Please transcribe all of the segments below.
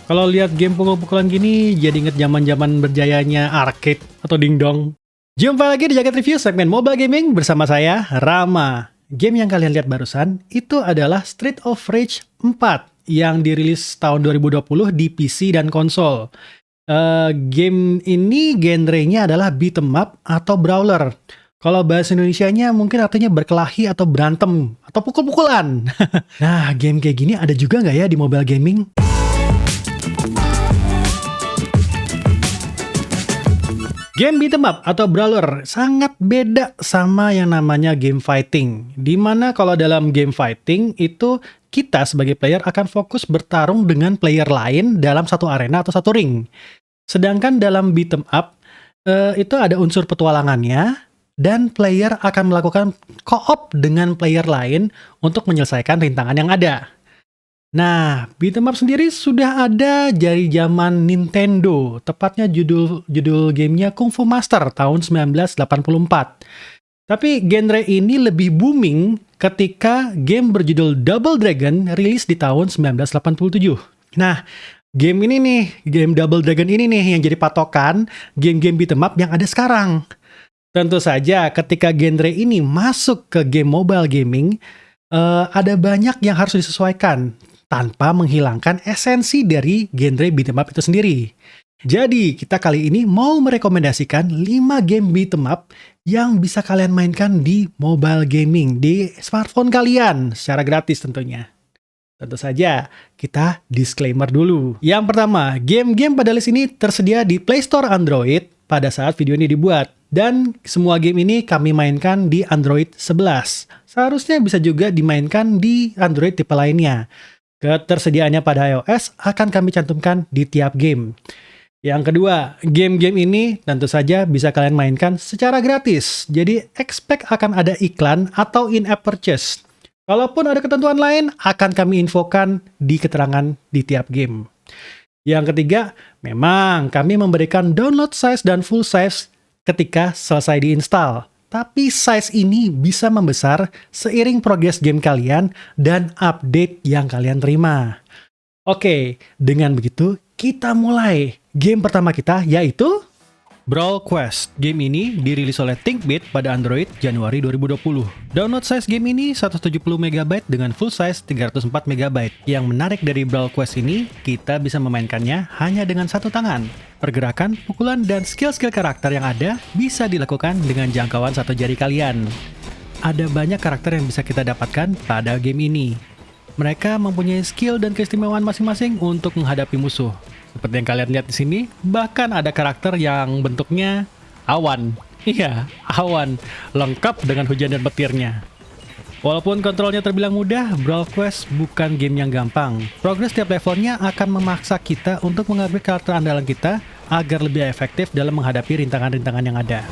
Kalau lihat game pukul-pukulan gini, jadi inget zaman-zaman berjayanya arcade atau dingdong. Jumpa lagi di Jagat Review segmen Mobile Gaming bersama saya, Rama. Game yang kalian lihat barusan itu adalah Street of Rage 4 yang dirilis tahun 2020 di PC dan konsol. Game ini genrenya adalah beat 'em up atau brawler. Kalau bahasa Indonesianya mungkin artinya berkelahi atau berantem atau pukul-pukulan. Nah, game kayak gini ada juga nggak ya di mobile gaming? Game beat 'em up atau brawler sangat beda sama yang namanya game fighting. Dimana kalau dalam game fighting itu kita sebagai player akan fokus bertarung dengan player lain dalam satu arena atau satu ring. Sedangkan dalam beat 'em up itu ada unsur petualangannya dan player akan melakukan co-op dengan player lain untuk menyelesaikan rintangan yang ada. Nah, beat 'em up sendiri sudah ada dari zaman Nintendo, tepatnya judul gamenya Kung Fu Master tahun 1984. Tapi genre ini lebih booming ketika game berjudul Double Dragon rilis di tahun 1987. Nah, game ini nih, game Double Dragon ini nih yang jadi patokan game-game beat 'em up yang ada sekarang. Tentu saja ketika genre ini masuk ke game mobile gaming, ada banyak yang harus disesuaikan tanpa menghilangkan esensi dari genre beat 'em up itu sendiri. Jadi, kita kali ini mau merekomendasikan 5 game beat 'em up yang bisa kalian mainkan di mobile gaming, di smartphone kalian, secara gratis tentunya. Tentu saja, kita disclaimer dulu. Yang pertama, game-game pada list ini tersedia di Play Store Android pada saat video ini dibuat. Dan semua game ini kami mainkan di Android 11. Seharusnya bisa juga dimainkan di Android tipe lainnya. Ketersediaannya pada iOS akan kami cantumkan di tiap game. Yang kedua, game-game ini tentu saja bisa kalian mainkan secara gratis. Jadi, expect akan ada iklan atau in-app purchase. Kalaupun ada ketentuan lain, akan kami infokan di keterangan di tiap game. Yang ketiga, memang kami memberikan download size dan full size ketika selesai diinstal. Tapi size ini bisa membesar seiring progres game kalian dan update yang kalian terima. Oke, dengan begitu kita mulai. Game pertama kita yaitu Brawl Quest. Game ini dirilis oleh ThinkBit pada Android Januari 2020. Download size game ini 170 MB dengan full size 304 MB. Yang menarik dari Brawl Quest ini, kita bisa memainkannya hanya dengan satu tangan. Pergerakan, pukulan, dan skill-skill karakter yang ada bisa dilakukan dengan jangkauan satu jari kalian. Ada banyak karakter yang bisa kita dapatkan pada game ini. Mereka mempunyai skill dan keistimewaan masing-masing untuk menghadapi musuh. Seperti yang kalian lihat di sini, bahkan ada karakter yang bentuknya awan. Iya, awan. Lengkap dengan hujan dan petirnya. Walaupun kontrolnya terbilang mudah, Brawl Quest bukan game yang gampang. Progres tiap levelnya akan memaksa kita untuk mengupgrade karakter andalan kita agar lebih efektif dalam menghadapi rintangan-rintangan yang ada.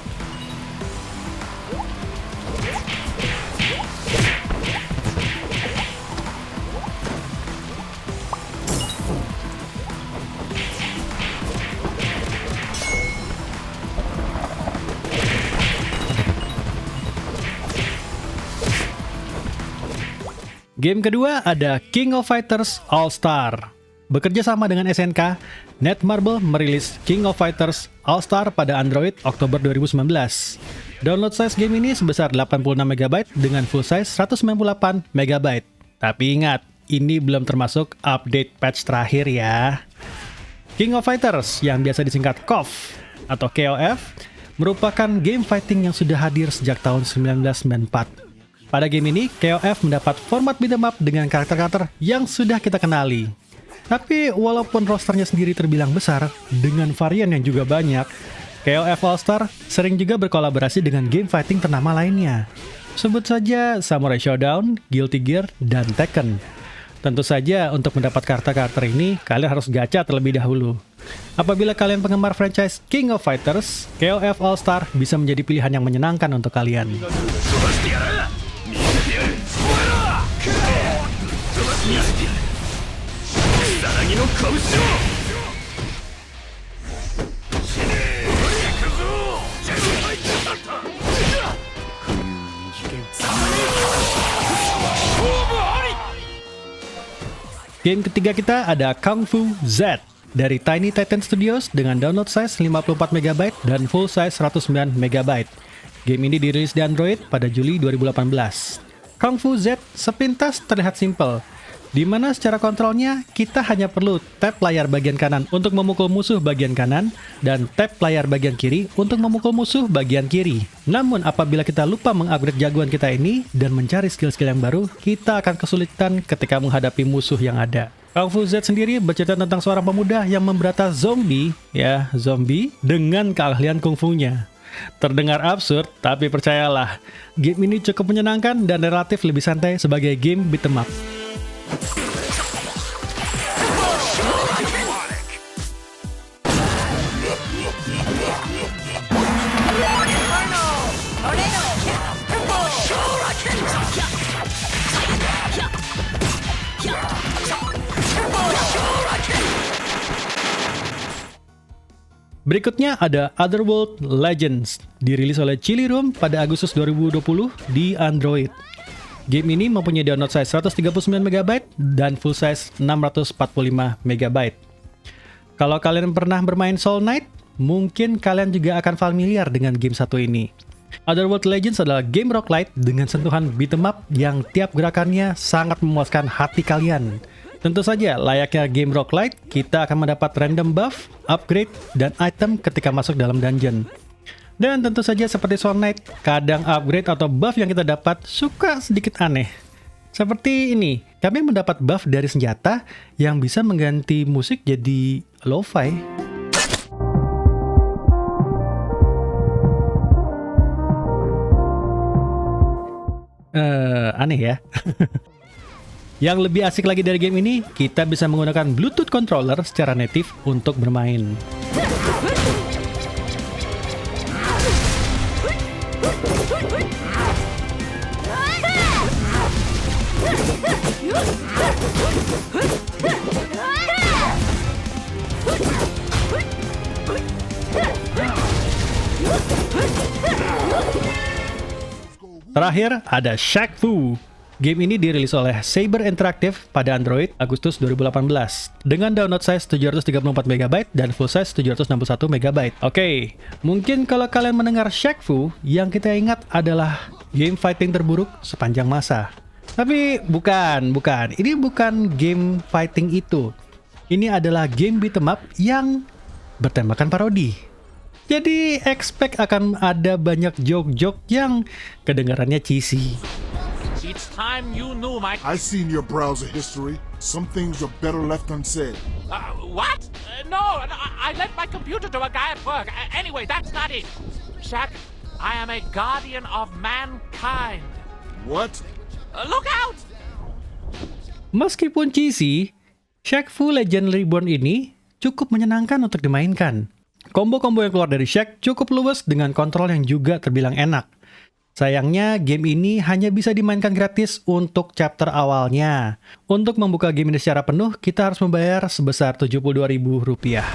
Game kedua ada King of Fighters All-Star. Bekerja sama dengan SNK, Netmarble merilis King of Fighters All-Star pada Android Oktober 2019. Download size game ini sebesar 86 MB dengan full size 198 MB. Tapi ingat, ini belum termasuk update patch terakhir ya. King of Fighters yang biasa disingkat KOF atau KOF merupakan game fighting yang sudah hadir sejak tahun 1994. Pada game ini, KOF mendapat format beat 'em up dengan karakter-karakter yang sudah kita kenali. Tapi walaupun rosternya sendiri terbilang besar, dengan varian yang juga banyak, KOF All-Star sering juga berkolaborasi dengan game fighting ternama lainnya. Sebut saja Samurai Shodown, Guilty Gear, dan Tekken. Tentu saja untuk mendapat karakter-karakter ini, kalian harus gacha terlebih dahulu. Apabila kalian penggemar franchise King of Fighters, KOF All-Star bisa menjadi pilihan yang menyenangkan untuk kalian. Game ketiga kita ada Kung Fu Z dari Tiny Titan Studios dengan download size 54 MB dan full size 109 MB. Game ini dirilis di Android pada Juli 2018. Kung Fu Z sepintas terlihat simpel, di mana secara kontrolnya kita hanya perlu tap layar bagian kanan untuk memukul musuh bagian kanan dan tap layar bagian kiri untuk memukul musuh bagian kiri. Namun apabila kita lupa mengupgrade jagoan kita ini dan mencari skill-skill yang baru, kita akan kesulitan ketika menghadapi musuh yang ada. Kung Fu Z sendiri bercerita tentang seorang pemuda yang memberantas zombie dengan keahlian kungfunya. Terdengar absurd, tapi percayalah, game ini cukup menyenangkan dan relatif lebih santai sebagai game beat 'em up. Berikutnya ada Otherworld Legends, dirilis oleh Chili Room pada Agustus 2020 di Android. Game ini mempunyai download size 139 MB dan full size 645 MB. Kalau kalian pernah bermain Soul Knight, mungkin kalian juga akan familiar dengan game satu ini. Otherworld Legends adalah game roguelite dengan sentuhan beat 'em up yang tiap gerakannya sangat memuaskan hati kalian. Tentu saja, layaknya game roguelite, kita akan mendapat random buff, upgrade, dan item ketika masuk dalam dungeon. Dan tentu saja seperti Soul Knight, kadang upgrade atau buff yang kita dapat suka sedikit aneh. Seperti ini, kami mendapat buff dari senjata yang bisa mengganti musik jadi lo-fi. Aneh ya. Yang lebih asik lagi dari game ini, kita bisa menggunakan Bluetooth controller secara native untuk bermain. Terakhir ada Shaq Fu. Game ini dirilis oleh Saber Interactive pada Android Agustus 2018 dengan download size 734 MB dan full size 761 MB. Oke, mungkin kalau kalian mendengar Shaq Fu, yang kita ingat adalah game fighting terburuk sepanjang masa. Tapi bukan. Ini bukan game fighting itu. Ini adalah game beat 'em up yang bertemakan parodi. Jadi expect akan ada banyak joke-joke yang kedengarannya cheesy. It's time you knew my... I seen your browser history. Some things are better left unsaid. What? No, I left my computer to a guy at work. Anyway, that's not it. Shaq, I am a guardian of mankind. What? Look out! Meskipun cheesy, Shaq Fu Legend Reborn ini cukup menyenangkan untuk dimainkan. Combo-combo yang keluar dari Shaq cukup luwes dengan kontrol yang juga terbilang enak. Sayangnya, game ini hanya bisa dimainkan gratis untuk chapter awalnya. Untuk membuka game ini secara penuh, kita harus membayar sebesar Rp72.000.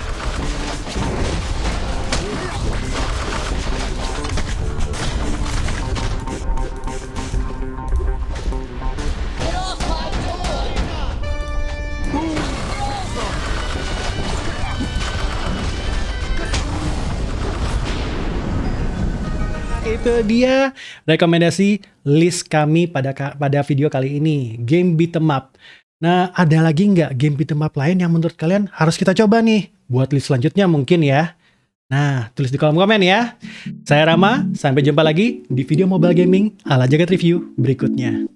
Itu dia rekomendasi list kami pada video kali ini, game beat 'em up. Nah, ada lagi nggak game beat 'em up lain yang menurut kalian harus kita coba nih buat list selanjutnya mungkin ya? Nah, tulis di kolom komen ya. Saya Rama, sampai jumpa lagi di video mobile gaming ala Jagat Review berikutnya.